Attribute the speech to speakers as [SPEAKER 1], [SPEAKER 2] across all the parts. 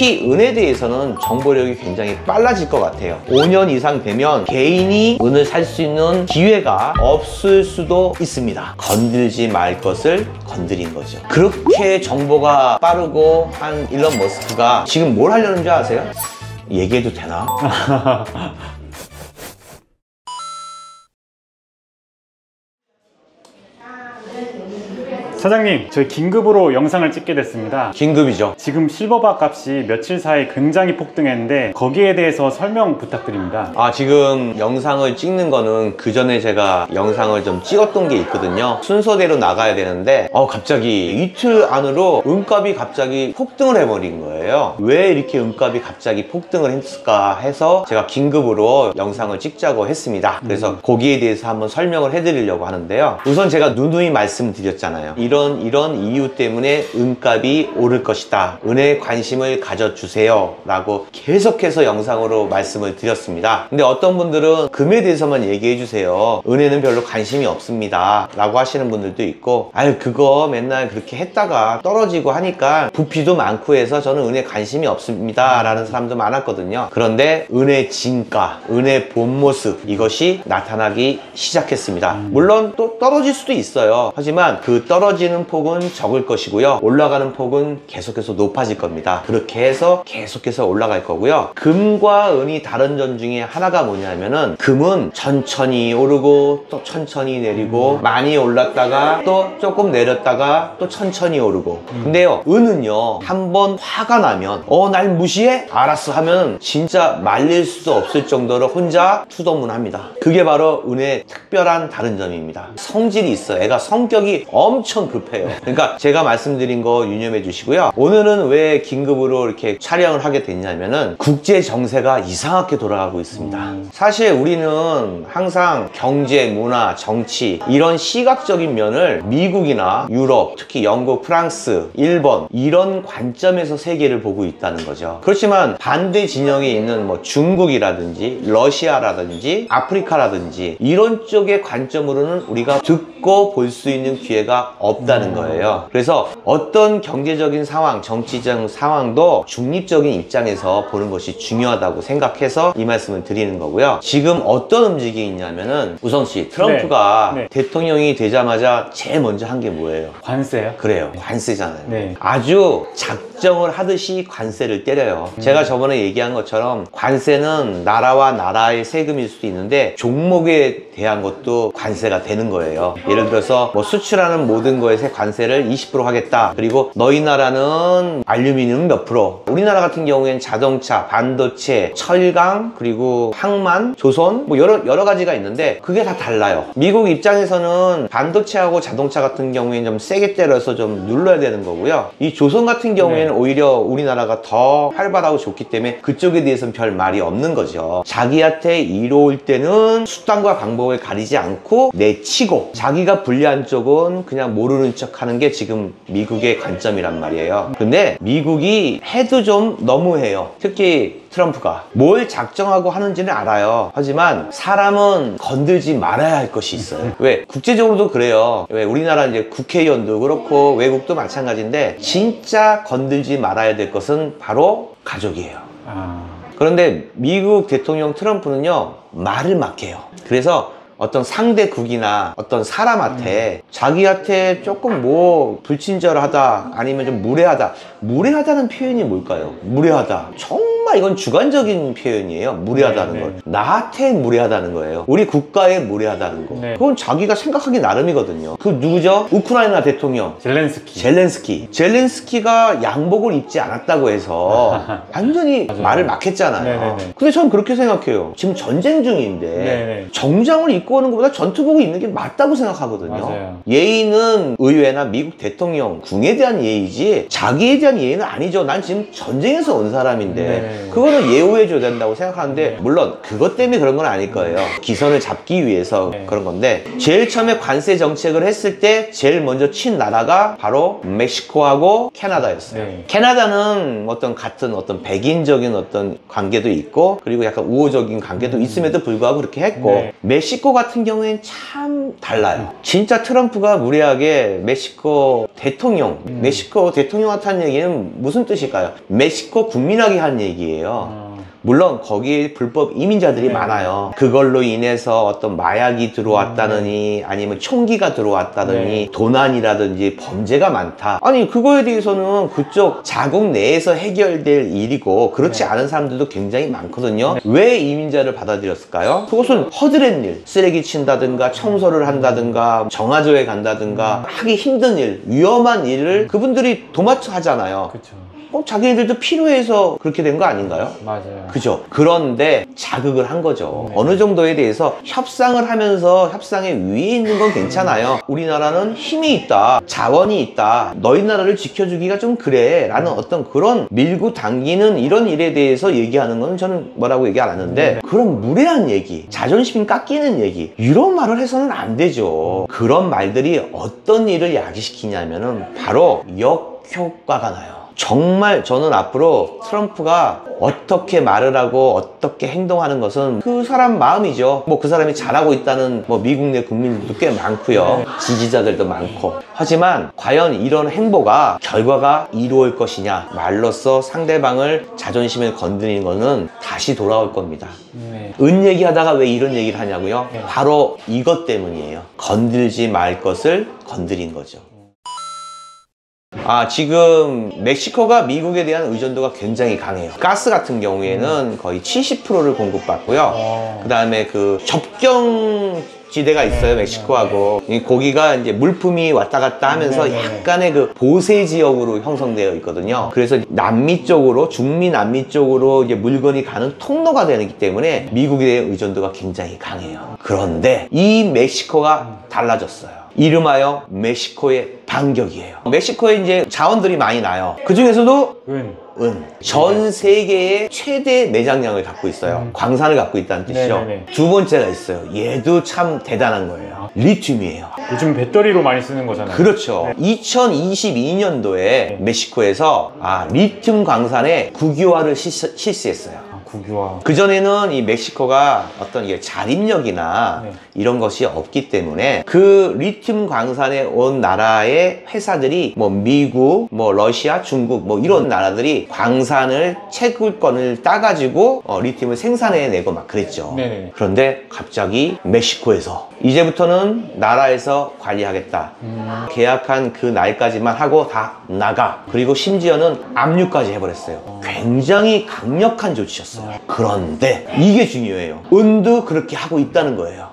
[SPEAKER 1] 특히 은에 대해서는 정보력이 굉장히 빨라질 것 같아요. 5년 이상 되면 개인이 은을 살 수 있는 기회가 없을 수도 있습니다. 건들지 말 것을 건드린 거죠. 그렇게 정보가 빠르고 한 일론 머스크가 지금 뭘 하려는 줄 아세요? 얘기해도 되나?
[SPEAKER 2] 사장님, 저희 긴급으로 영상을 찍게 됐습니다.
[SPEAKER 1] 긴급이죠.
[SPEAKER 2] 지금 실버바 값이 며칠 사이 굉장히 폭등했는데 거기에 대해서 설명 부탁드립니다.
[SPEAKER 1] 지금 영상을 찍는 거는 그 전에 제가 영상을 좀 찍었던 게 있거든요. 순서대로 나가야 되는데 갑자기 이틀 안으로 은값이 갑자기 폭등을 해버린 거예요. 왜 이렇게 은값이 갑자기 폭등을 했을까 해서 제가 긴급으로 영상을 찍자고 했습니다. 그래서 거기에 대해서 한번 설명을 해드리려고 하는데요. 우선 제가 누누이 말씀드렸잖아요. 이런 이유 때문에 은값이 오를 것이다. 은에 관심을 가져주세요 라고 계속해서 영상으로 말씀을 드렸습니다. 근데 어떤 분들은 금에 대해서만 얘기해 주세요. 은에는 별로 관심이 없습니다 라고 하시는 분들도 있고, 아유 그거 맨날 그렇게 했다가 떨어지고 하니까 부피도 많고 해서 저는 은에 관심이 없습니다 라는 사람도 많았거든요. 그런데 은의 진가, 은의 본 모습, 이것이 나타나기 시작했습니다. 물론 또 떨어질 수도 있어요. 하지만 그 떨어지는 폭은 적을 것이고요. 올라가는 폭은 계속해서 높아질 겁니다. 그렇게 해서 계속해서 올라갈 거고요. 금과 은이 다른 점 중에 하나가 뭐냐면은, 금은 천천히 오르고 또 천천히 내리고 많이 올랐다가 또 조금 내렸다가 또 천천히 오르고. 근데요, 은은요, 한번 화가 나면 날 무시해? 알았어 하면 진짜 말릴 수도 없을 정도로 혼자 투도문합니다. 그게 바로 은의 특별한 다른 점입니다. 성질이 있어요. 애가 성격이 엄청 급해요. 그러니까 제가 말씀드린 거 유념해 주시고요. 오늘은 왜 긴급으로 이렇게 촬영을 하게 됐냐면은 국제 정세가 이상하게 돌아가고 있습니다. 사실 우리는 항상 경제, 문화, 정치 이런 시각적인 면을 미국이나 유럽, 특히 영국, 프랑스, 일본 이런 관점에서 세계를 보고 있다는 거죠. 그렇지만 반대 진영에 있는 뭐 중국이라든지 러시아라든지 아프리카라든지 이런 쪽의 관점으로는 우리가 듣고 볼 수 있는 기회가 없다는 거예요. 그래서 어떤 경제적인 상황, 정치적 상황도 중립적인 입장에서 보는 것이 중요하다고 생각해서 이 말씀을 드리는 거고요. 지금 어떤 움직임이 있냐면은, 우성 씨, 트럼프가
[SPEAKER 2] 네.
[SPEAKER 1] 대통령이 되자마자 제일 먼저 한 게 뭐예요?
[SPEAKER 2] 관세요?
[SPEAKER 1] 그래요. 관세잖아요.
[SPEAKER 2] 네.
[SPEAKER 1] 아주 작정을 하듯이 관세를 때려요. 제가 저번에 얘기한 것처럼 관세는 나라와 나라의 세금일 수도 있는데 종목에 대한 것도 관세가 되는 거예요. 예를 들어서 뭐 수출하는 모든 거에 관세를 20% 하겠다. 그리고 너희 나라는 알루미늄 몇 프로, 우리나라 같은 경우에는 자동차, 반도체, 철강, 그리고 항만, 조선 뭐 여러 가지가 있는데 그게 다 달라요. 미국 입장에서는 반도체하고 자동차 같은 경우에는 좀 세게 때려서 좀 눌러야 되는 거고요. 이 조선 같은 경우에는 오히려 우리나라가 더 활발하고 좋기 때문에 그쪽에 대해서는 별 말이 없는 거죠. 자기한테 이로울 때는 수단과 방법을 가리지 않고 내치고, 자기가 불리한 쪽은 그냥 모르는 척 하는 게 지금 미국의 관점이란 말이에요. 근데 미국이 해도 좀 너무해요. 특히 트럼프가 뭘 작정하고 하는지는 알아요. 하지만 사람은 건들지 말아야 할 것이 있어요. 왜? 국제적으로도 그래요. 왜? 우리나라 이제 국회의원도 그렇고 외국도 마찬가지인데, 진짜 건들지 말아야 될 것은 바로 가족이에요. 그런데 미국 대통령 트럼프는요, 말을 막 해요. 그래서 어떤 상대국이나 어떤 사람한테 자기한테 조금 뭐 불친절하다, 아니면 좀 무례하다. 무례하다는 표현이 뭘까요? 무례하다. 정말 이건 주관적인 표현이에요. 무례하다는 걸. 나한테 무례하다는 거예요. 우리 국가에 무례하다는 거. 그건 자기가 생각하기 나름이거든요. 그 누구죠? 우크라이나 대통령 젤렌스키가 양복을 입지 않았다고 해서 완전히 말을 막 했잖아요. 근데 저는 그렇게 생각해요. 지금 전쟁 중인데 정장을 입고 오는 것보다 전투복을 입는 게 맞다고 생각하거든요. 예의는 의회나 미국 대통령, 궁에 대한 예의지 자기에 대한 예의는 아니죠. 난 지금 전쟁에서 온 사람인데 그거는 예우해줘야 된다고 생각하는데, 물론 그것 때문에 그런 건 아닐 거예요. 기선을 잡기 위해서 그런 건데, 제일 처음에 관세 정책을 했을 때 제일 먼저 친 나라가 바로 멕시코하고 캐나다였어요. 캐나다는 같은 백인적인 어떤 관계도 있고, 그리고 약간 우호적인 관계도 있음에도 불구하고 그렇게 했고, 멕시코 같은 경우에는 참 달라요. 진짜 트럼프가 무례하게 멕시코 대통령한테 한 얘기는 얘는 무슨 뜻일까요? 멕시코 국민학이 한 얘기예요. 물론 거기에 불법 이민자들이
[SPEAKER 2] 네.
[SPEAKER 1] 많아요. 그걸로 인해서 어떤 마약이 들어왔다느니 아니면 총기가 들어왔다느니
[SPEAKER 2] 네.
[SPEAKER 1] 도난이라든지 범죄가 많다. 아니 그거에 대해서는 그쪽 자국 내에서 해결될 일이고 그렇지
[SPEAKER 2] 네.
[SPEAKER 1] 않은 사람들도 굉장히 많거든요. 왜 이민자를 받아들였을까요? 그것은 허드렛 일, 쓰레기 친다든가 청소를 한다든가 정화조에 간다든가 하기 힘든 일, 위험한 일을 그분들이 도맡아 하잖아요.
[SPEAKER 2] 그렇죠.
[SPEAKER 1] 자기네들도 필요해서 그렇게 된 거 아닌가요?
[SPEAKER 2] 맞아요.
[SPEAKER 1] 그죠? 그런데 자극을 한 거죠.
[SPEAKER 2] 네.
[SPEAKER 1] 어느 정도에 대해서 협상을 하면서 협상의 위에 있는 건 괜찮아요. 우리나라는 힘이 있다, 자원이 있다, 너희 나라를 지켜주기가 좀 그래 라는 어떤 그런 밀고 당기는 이런 일에 대해서 얘기하는 건 저는 뭐라고 얘기 안 하는데, 그런 무례한 얘기, 자존심 깎이는 얘기, 이런 말을 해서는 안 되죠. 그런 말들이 어떤 일을 야기시키냐면은 바로 역효과가 나요. 정말 저는 앞으로 트럼프가 어떻게 말을 하고 어떻게 행동하는 것은 그 사람 마음이죠. 뭐 그 사람이 잘하고 있다는 뭐 미국 내 국민들도 꽤 많고요. 지지자들도 많고. 하지만 과연 이런 행보가 결과가 이루어질 것이냐, 말로써 상대방을 자존심을 건드리는 것은 다시 돌아올 겁니다.
[SPEAKER 2] 네.
[SPEAKER 1] 은 얘기하다가 왜 이런 얘기를 하냐고요?
[SPEAKER 2] 네.
[SPEAKER 1] 바로 이것 때문이에요. 건들지 말 것을 건드린 거죠. 지금 멕시코가 미국에 대한 의존도가 굉장히 강해요. 가스 같은 경우에는 거의 70%를 공급받고요. 그 다음에 그 접경 지대가 있어요, 멕시코하고. 거기가 이제 물품이 왔다 갔다 하면서 약간의 그 보세 지역으로 형성되어 있거든요. 그래서 남미 쪽으로, 중미 남미 쪽으로 이제 물건이 가는 통로가 되기 때문에 미국에 대한 의존도가 굉장히 강해요. 그런데 이 멕시코가 달라졌어요. 이름하여 멕시코의 반격이에요. 멕시코에 이제 자원들이 많이 나요. 그 중에서도 전 세계의 최대 매장량을 갖고 있어요. 광산을 갖고 있다는 뜻이죠.
[SPEAKER 2] 네네네.
[SPEAKER 1] 두 번째가 있어요. 얘도 참 대단한 거예요. 리튬이에요.
[SPEAKER 2] 요즘 배터리로 많이 쓰는 거잖아요.
[SPEAKER 1] 그렇죠. 2022년도에 멕시코에서 리튬 광산의 국유화를 실시했어요.
[SPEAKER 2] 국유화.
[SPEAKER 1] 그전에는 이 멕시코가 어떤 이게 자립력이나
[SPEAKER 2] 네.
[SPEAKER 1] 이런 것이 없기 때문에 그 리튬 광산에 온 나라의 회사들이 뭐 미국, 뭐 러시아, 중국 뭐 이런 나라들이 광산을 채굴권을 따가지고 리튬을 생산해내고 막 그랬죠.
[SPEAKER 2] 네네.
[SPEAKER 1] 그런데 갑자기 멕시코에서 이제부터는 나라에서 관리하겠다. 계약한 그 날까지만 하고 다 나가. 그리고 심지어는 압류까지 해버렸어요. 굉장히 강력한 조치였어요. 그런데 이게 중요해요. 은도 그렇게 하고 있다는 거예요.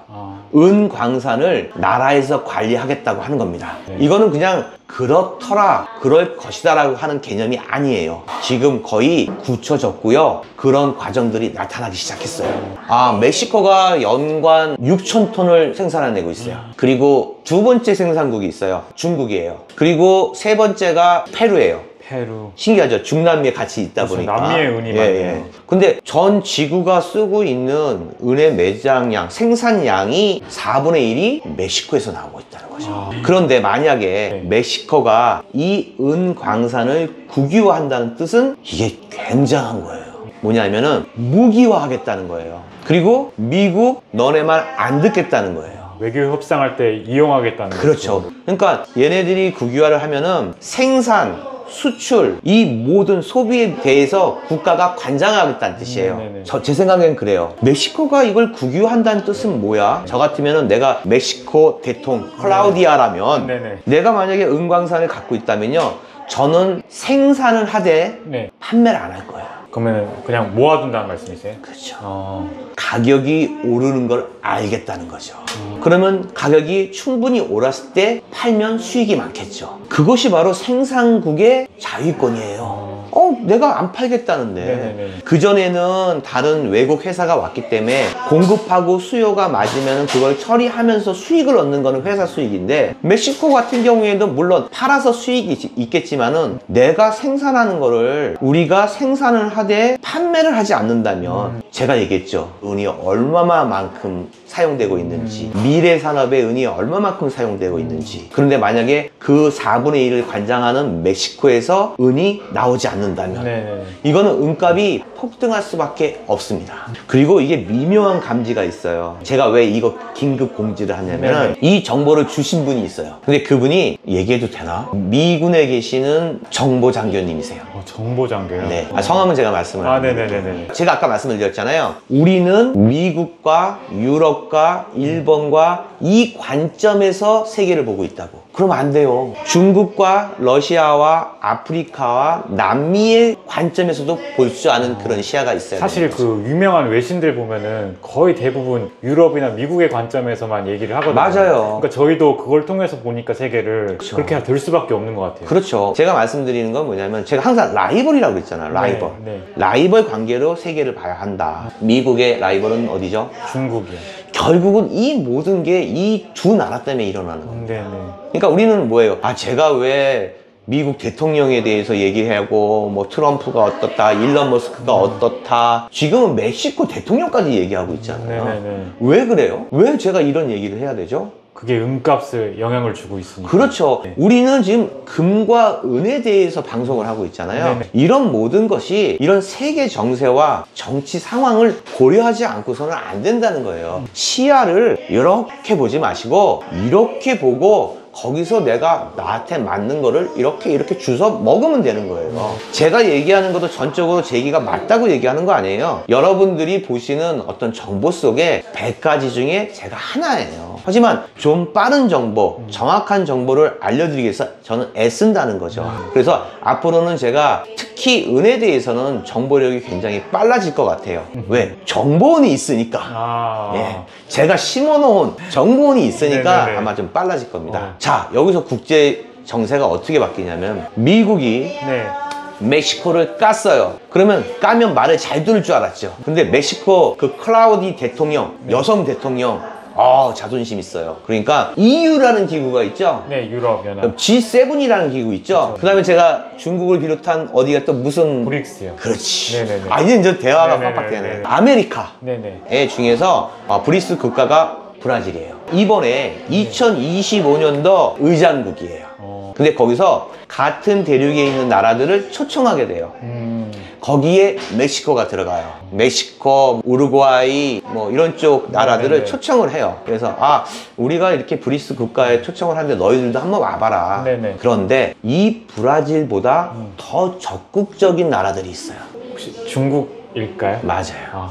[SPEAKER 1] 은 광산을 나라에서 관리하겠다고 하는 겁니다. 이거는 그냥 그렇더라, 그럴 것이다 라고 하는 개념이 아니에요. 지금 거의 굳혀졌고요. 그런 과정들이 나타나기 시작했어요. 멕시코가 연간 6,000톤을 생산해내고 있어요. 그리고 두 번째 생산국이 있어요. 중국이에요. 그리고 세 번째가 페루예요.
[SPEAKER 2] 페루.
[SPEAKER 1] 신기하죠? 중남미에 같이 있다
[SPEAKER 2] 그렇죠.
[SPEAKER 1] 보니까.
[SPEAKER 2] 남미의 은이 많네요.
[SPEAKER 1] 근데 전 지구가 쓰고 있는 은의 매장량, 생산량이 4분의 1이 멕시코에서 나오고 있다는 거죠. 그런데 만약에 멕시코가 이 은 광산을 국유화한다는 뜻은 이게 굉장한 거예요. 뭐냐면은 무기화하겠다는 거예요. 그리고 미국 너네 말 안 듣겠다는 거예요.
[SPEAKER 2] 외교 협상할 때 이용하겠다는
[SPEAKER 1] 그렇죠.
[SPEAKER 2] 거죠.
[SPEAKER 1] 그러니까 얘네들이 국유화를 하면은 생산, 수출, 이 모든 소비에 대해서 국가가 관장하겠다는 뜻이에요. 제 생각엔 그래요. 멕시코가 이걸 국유한다는 뜻은 뭐야? 저 같으면 내가 멕시코 대통령 클라우디아라면 내가 만약에 은광산을 갖고 있다면요, 저는 생산을 하되 판매를 안 할 거예요.
[SPEAKER 2] 그러면 그냥 모아둔다는 말씀이세요?
[SPEAKER 1] 그렇죠. 가격이 오르는 걸 알겠다는 거죠. 그러면 가격이 충분히 올랐을 때 팔면 수익이 많겠죠. 그것이 바로 생산국의 자유권이에요. 내가 안 팔겠다는데. 그전에는 다른 외국 회사가 왔기 때문에 공급하고 수요가 맞으면 그걸 처리하면서 수익을 얻는 거는 회사 수익인데, 멕시코 같은 경우에도 물론 팔아서 수익이 있겠지만은 내가 생산하는 거를 우리가 생산을 하되 판매를 하지 않는다면, 제가 얘기했죠. 은이 얼마만큼 사용되고 있는지, 미래 산업에 은이 얼마만큼 사용되고 있는지. 그런데 만약에 그 4분의 1을 관장하는 멕시코에서 은이 나오지 않는다. 않는다면
[SPEAKER 2] 네네.
[SPEAKER 1] 이거는 은값이 폭등할 수밖에 없습니다. 그리고 이게 미묘한 감지가 있어요. 제가 왜 이거 긴급 공지를 하냐면 이 정보를 주신 분이 있어요. 근데 그분이 얘기해도 되나? 미군에 계시는 정보장교님이세요.
[SPEAKER 2] 정보장교요?
[SPEAKER 1] 네. 성함은 제가 말씀을
[SPEAKER 2] 네네네네.
[SPEAKER 1] 제가 아까 말씀을 드렸잖아요. 우리는 미국과 유럽과 일본과 이 관점에서 세계를 보고 있다고. 그럼 안 돼요. 중국과 러시아와 아프리카와 남미의 관점에서도 볼 수 않은 그런 시야가 있어요.
[SPEAKER 2] 사실 그 유명한 외신들 보면은 거의 대부분 유럽이나 미국의 관점에서만 얘기를 하거든요.
[SPEAKER 1] 맞아요.
[SPEAKER 2] 그러니까 저희도 그걸 통해서 보니까 세계를 그렇게 될 수밖에 없는 것 같아요.
[SPEAKER 1] 그렇죠. 제가 말씀드리는 건 뭐냐면 제가 항상 라이벌이라고 그랬잖아요. 라이벌.
[SPEAKER 2] 네.
[SPEAKER 1] 라이벌 관계로 세계를 봐야 한다. 미국의 라이벌은 어디죠?
[SPEAKER 2] 중국이요.
[SPEAKER 1] 결국은 이 모든 게 이 두 나라 때문에 일어나는 겁니다.
[SPEAKER 2] 네네.
[SPEAKER 1] 그러니까 우리는 뭐예요? 제가 왜 미국 대통령에 대해서 얘기하고 뭐 트럼프가 어떻다, 일론 머스크가 어떻다. 지금은 멕시코 대통령까지 얘기하고 있잖아요.
[SPEAKER 2] 네네네.
[SPEAKER 1] 왜 그래요? 왜 제가 이런 얘기를 해야 되죠?
[SPEAKER 2] 그게 은값을 영향을 주고 있으니까.
[SPEAKER 1] 그렇죠.
[SPEAKER 2] 네.
[SPEAKER 1] 우리는 지금 금과 은에 대해서 방송을 하고 있잖아요.
[SPEAKER 2] 네네.
[SPEAKER 1] 이런 모든 것이 이런 세계 정세와 정치 상황을 고려하지 않고서는 안 된다는 거예요. 시야를 이렇게 보지 마시고 이렇게 보고 거기서 내가 나한테 맞는 거를 이렇게 주워 먹으면 되는 거예요. 제가 얘기하는 것도 전적으로 제 얘기가 맞다고 얘기하는 거 아니에요. 여러분들이 보시는 어떤 정보 속에 100가지 중에 제가 하나예요. 하지만 좀 빠른 정보, 정확한 정보를 알려드리기 위해서 저는 애쓴다는 거죠. 그래서 앞으로는 제가 특히 은에 대해서는 정보력이 굉장히 빨라질 것 같아요. 왜? 정보원이 있으니까. 예, 제가 심어놓은 정보원이 있으니까
[SPEAKER 2] 네네네.
[SPEAKER 1] 아마 좀 빨라질 겁니다. 자, 여기서 국제 정세가 어떻게 바뀌냐면 미국이
[SPEAKER 2] 네.
[SPEAKER 1] 멕시코를 깠어요. 그러면 까면 말을 잘 들을 줄 알았죠. 근데 멕시코 그 클라우디 대통령, 여성 대통령 자존심 있어요. 그러니까 EU라는 기구가 있죠.
[SPEAKER 2] 네, 유럽연합.
[SPEAKER 1] G7이라는 기구 있죠. 그 다음에 제가 중국을 비롯한 어디가 또 무슨
[SPEAKER 2] 브릭스요.
[SPEAKER 1] 그렇지.
[SPEAKER 2] 네네네.
[SPEAKER 1] 이제 대화가
[SPEAKER 2] 네네네.
[SPEAKER 1] 빡빡되네. 아메리카
[SPEAKER 2] 네네.
[SPEAKER 1] 중에서 브리스 국가가 브라질이에요. 이번에 2025년도 의장국이에요. 근데 거기서 같은 대륙에 있는 나라들을 초청하게 돼요. 거기에 멕시코가 들어가요. 멕시코, 우루과이 뭐 이런 쪽 나라들을
[SPEAKER 2] 네네.
[SPEAKER 1] 초청을 해요. 그래서 우리가 이렇게 브리스 국가에 초청을 하는데 너희들도 한번 와봐라.
[SPEAKER 2] 네네.
[SPEAKER 1] 그런데 이 브라질보다 더 적극적인 나라들이 있어요.
[SPEAKER 2] 혹시 중국일까요?
[SPEAKER 1] 맞아요.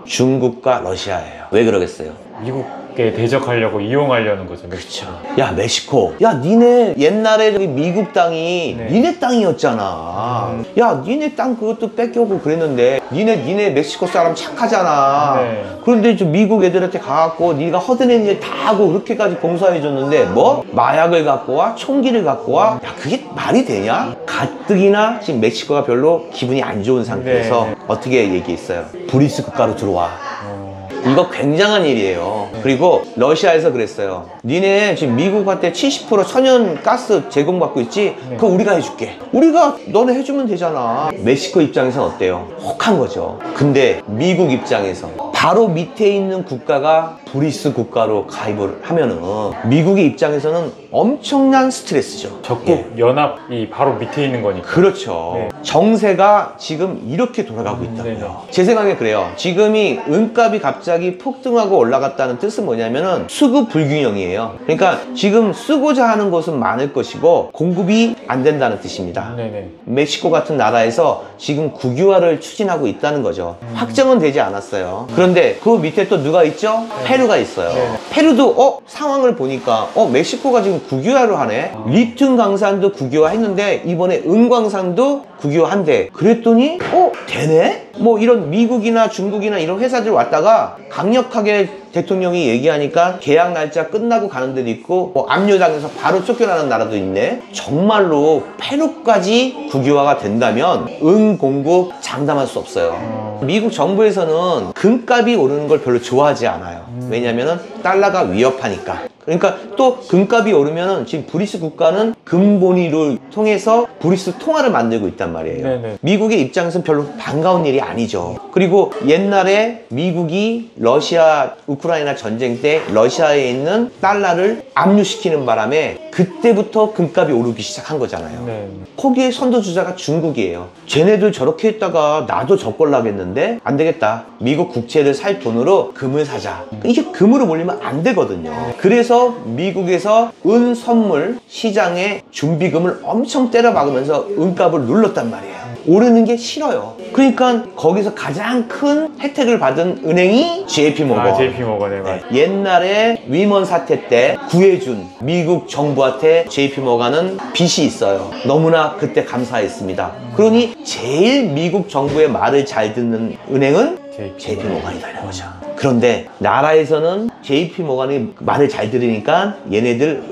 [SPEAKER 1] 중국과 러시아예요. 왜 그러겠어요?
[SPEAKER 2] 미국에 대적하려고 이용하려는 거죠.
[SPEAKER 1] 그렇죠. 야, 멕시코. 야, 니네 옛날에 저기 미국 땅이
[SPEAKER 2] 네.
[SPEAKER 1] 니네 땅이었잖아. 야, 니네 땅 그것도 뺏겨오고 그랬는데 니네 멕시코 사람 착하잖아.
[SPEAKER 2] 네.
[SPEAKER 1] 그런데 저 미국 애들한테 가갖고 네가 허드렛 일 다 하고 그렇게까지 봉사해줬는데 뭐? 마약을 갖고 와? 총기를 갖고 와? 야, 그게 말이 되냐? 가뜩이나 지금 멕시코가 별로 기분이 안 좋은 상태에서
[SPEAKER 2] 네.
[SPEAKER 1] 어떻게 얘기했어요? 브리스 국가로 들어와. 이거 굉장한 일이에요. 그리고 러시아에서 그랬어요. 니네 지금 미국한테 70% 천연 가스 제공받고 있지? 그거 우리가 해줄게. 우리가 너네 해주면 되잖아. 멕시코 입장에서는 어때요? 혹한 거죠. 근데 미국 입장에서 바로 밑에 있는 국가가 브리스 국가로 가입을 하면은 미국의 입장에서는 엄청난 스트레스죠.
[SPEAKER 2] 적국 연합이 바로 밑에 있는 거니까.
[SPEAKER 1] 그렇죠.
[SPEAKER 2] 네.
[SPEAKER 1] 정세가 지금 이렇게 돌아가고 있다고요.
[SPEAKER 2] 네네.
[SPEAKER 1] 제 생각에 그래요. 지금이 은값이 갑자기 폭등하고 올라갔다는 뜻은 뭐냐면은 수급 불균형이에요. 그러니까 지금 쓰고자 하는 것은 많을 것이고 공급이 안 된다는 뜻입니다.
[SPEAKER 2] 네네.
[SPEAKER 1] 멕시코 같은 나라에서 지금 국유화를 추진하고 있다는 거죠. 확정은 되지 않았어요. 그런데 그 밑에 또 누가 있죠? 페루가 있어요. 페루도 상황을 보니까 멕시코가 지금 국유화를 하네. 리튬 강산도 국유화 했는데 이번에 은광산도 국유화한대. 그랬더니 되네? 뭐 이런 미국이나 중국이나 이런 회사들 왔다가 강력하게 대통령이 얘기하니까 계약 날짜 끝나고 가는 데도 있고 뭐 압류당해서 바로 쫓겨나는 나라도 있네. 정말로 페루까지 국유화가 된다면 은 공급 장담할 수 없어요. 미국 정부에서는 금값이 오르는 걸 별로 좋아하지 않아요. 왜냐면은 달러가 위협하니까. 그러니까 또 금값이 오르면은 지금 브리스 국가는 금본위를 통해서 브리스 통화를 만들고 있단 말이에요.
[SPEAKER 2] 네네.
[SPEAKER 1] 미국의 입장에서는 별로 반가운 일이 아니죠. 그리고 옛날에 미국이 러시아 우크라이나 전쟁 때 러시아에 있는 달러를 압류시키는 바람에 그때부터 금값이 오르기 시작한 거잖아요.
[SPEAKER 2] 네.
[SPEAKER 1] 거기에 선두주자가 중국이에요. 쟤네들 저렇게 했다가 나도 저꼴라겠는데 안 되겠다. 미국 국채를 살 돈으로 금을 사자. 이게 금으로 몰리면 안 되거든요. 그래서 미국에서 은 선물 시장에 준비금을 엄청 때려 박으면서 은값을 눌렀단 말이에요. 오르는 게 싫어요. 그러니까 거기서 가장 큰 혜택을 받은 은행이 JP모건.
[SPEAKER 2] JP모건에 맞아요.
[SPEAKER 1] 옛날에 위먼 사태 때 구해준 미국 정부한테 JP모건은 빚이 있어요. 너무나 그때 감사했습니다. 그러니 제일 미국 정부의 말을 잘 듣는 은행은 JP모건이다 이런 거죠. 그런데 나라에서는 JP모건이 말을 잘 들으니까 얘네들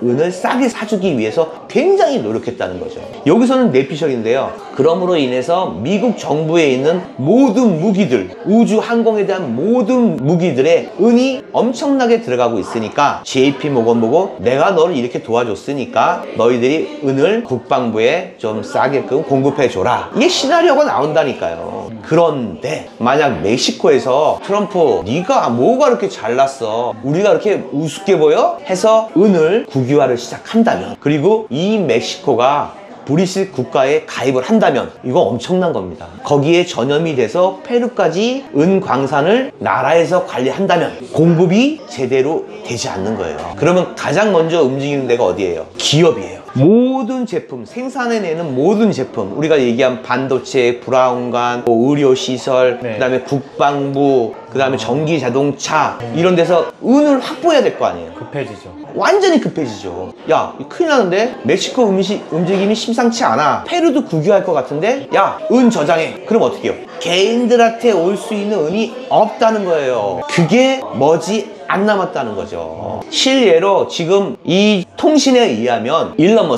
[SPEAKER 1] 은을 싸게 사주기 위해서 굉장히 노력했다는 거죠. 여기서는 내피셜인데요. 그럼으로 인해서 미국 정부에 있는 모든 무기들, 우주 항공에 대한 모든 무기들의 은이 엄청나게 들어가고 있으니까 JP모건 보고 내가 너를 이렇게 도와줬으니까 너희들이 은을 국방부에 좀 싸게끔 공급해줘라. 이게 시나리오가 나온다니까요. 그런데 만약 멕시코에서 트럼프 네가 뭐가 그렇게 잘났어? 우리가 그렇게 우습게 보여? 해서 은을 국유화를 시작한다면, 그리고 이 멕시코가 브리스 국가에 가입을 한다면 이거 엄청난 겁니다. 거기에 전염이 돼서 페루까지 은 광산을 나라에서 관리한다면 공급이 제대로 되지 않는 거예요. 그러면 가장 먼저 움직이는 데가 어디예요? 기업이에요. 모든 제품, 생산해내는 모든 제품, 우리가 얘기한 반도체, 브라운관, 의료시설,
[SPEAKER 2] 네.
[SPEAKER 1] 그 다음에 국방부, 그 다음에 전기자동차, 이런 데서 은을 확보해야 될 거 아니에요.
[SPEAKER 2] 급해지죠.
[SPEAKER 1] 완전히 급해지죠. 야, 큰일 나는데? 멕시코 움직임이 심상치 않아. 페루도 국유할 것 같은데? 야, 은 저장해. 그럼 어떻게 해요? 개인들한테 올 수 있는 은이 없다는 거예요. 그게 안 남았다는 거죠. 실례로 지금 이 통신에 의하면 일론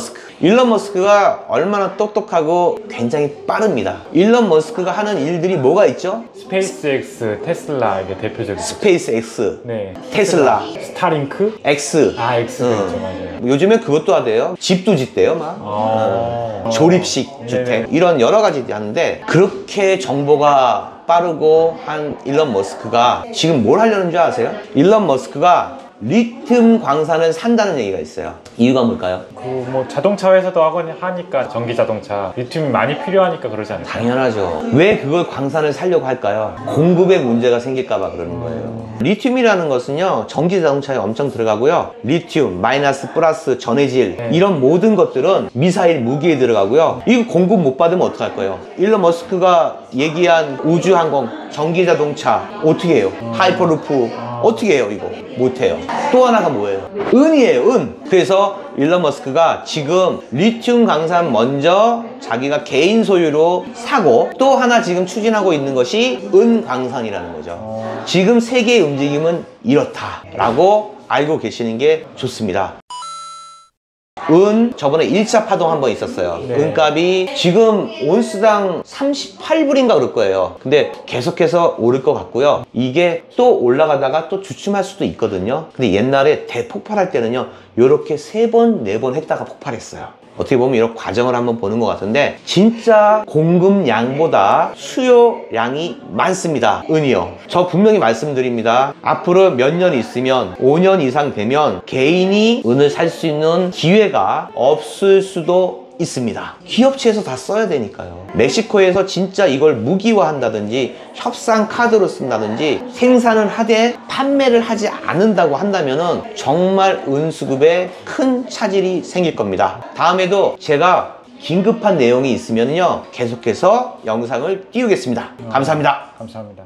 [SPEAKER 1] 머스크가 얼마나 똑똑하고 굉장히 빠릅니다. 일론 머스크가 하는 일들이 뭐가 있죠?
[SPEAKER 2] 스페이스X, 테슬라 이게 대표적이죠.
[SPEAKER 1] 스페이스 X,
[SPEAKER 2] 네.
[SPEAKER 1] 테슬라,
[SPEAKER 2] 스타링크?
[SPEAKER 1] X.
[SPEAKER 2] X 그렇죠, 맞아요.
[SPEAKER 1] 요즘에 그것도 하대요. 집도 짓대요, 막. 조립식 주택.
[SPEAKER 2] 네네.
[SPEAKER 1] 이런 여러 가지 하는데, 그렇게 정보가 빠르고 한 일론 머스크가 지금 뭘 하려는 줄 아세요? 일론 머스크가 리튬 광산을 산다는 얘기가 있어요. 이유가 뭘까요?
[SPEAKER 2] 뭐 자동차 회사도 하니까 전기 자동차 리튬이 많이 필요하니까 그러지 않을까요?
[SPEAKER 1] 당연하죠. 왜 그걸 광산을 살려고 할까요? 공급에 문제가 생길까봐 그러는 거예요. 리튬이라는 것은요, 전기 자동차에 엄청 들어가고요. 리튬, 마이너스, 플러스, 전해질, 이런 모든 것들은 미사일 무기에 들어가고요. 이거 공급 못 받으면 어떡할 거예요? 일론 머스크가 얘기한 우주항공, 전기 자동차 어떻게 해요? 하이퍼루프 어떻게 해요? 이거 못해요. 또 하나가 뭐예요? 은이에요, 은. 그래서 일론 머스크가 지금 리튬 광산 먼저 자기가 개인 소유로 사고, 또 하나 지금 추진하고 있는 것이 은 광산이라는 거죠. 지금 세계의 움직임은 이렇다라고 알고 계시는 게 좋습니다. 은 저번에 1차 파동 한번 있었어요.
[SPEAKER 2] 네.
[SPEAKER 1] 은값이 지금 온스당 38불인가 그럴 거예요. 근데 계속해서 오를 것 같고요. 이게 또 올라가다가 또 주춤할 수도 있거든요. 근데 옛날에 대폭발할 때는요, 요렇게 3번, 4번 했다가 폭발했어요. 어떻게 보면 이런 과정을 한번 보는 것 같은데, 진짜 공급량보다 수요량이 많습니다. 은이요. 저 분명히 말씀드립니다. 앞으로 몇 년 있으면 5년 이상 되면 개인이 은을 살 수 있는 기회가 없을 수도 있습니다. 기업체에서 다 써야 되니까요. 멕시코에서 진짜 이걸 무기화한다든지 협상 카드로 쓴다든지 생산을 하되 판매를 하지 않는다고 한다면은 정말 은수급에 큰 차질이 생길 겁니다. 다음에도 제가 긴급한 내용이 있으면요, 계속해서 영상을 띄우겠습니다. 감사합니다.
[SPEAKER 2] 감사합니다.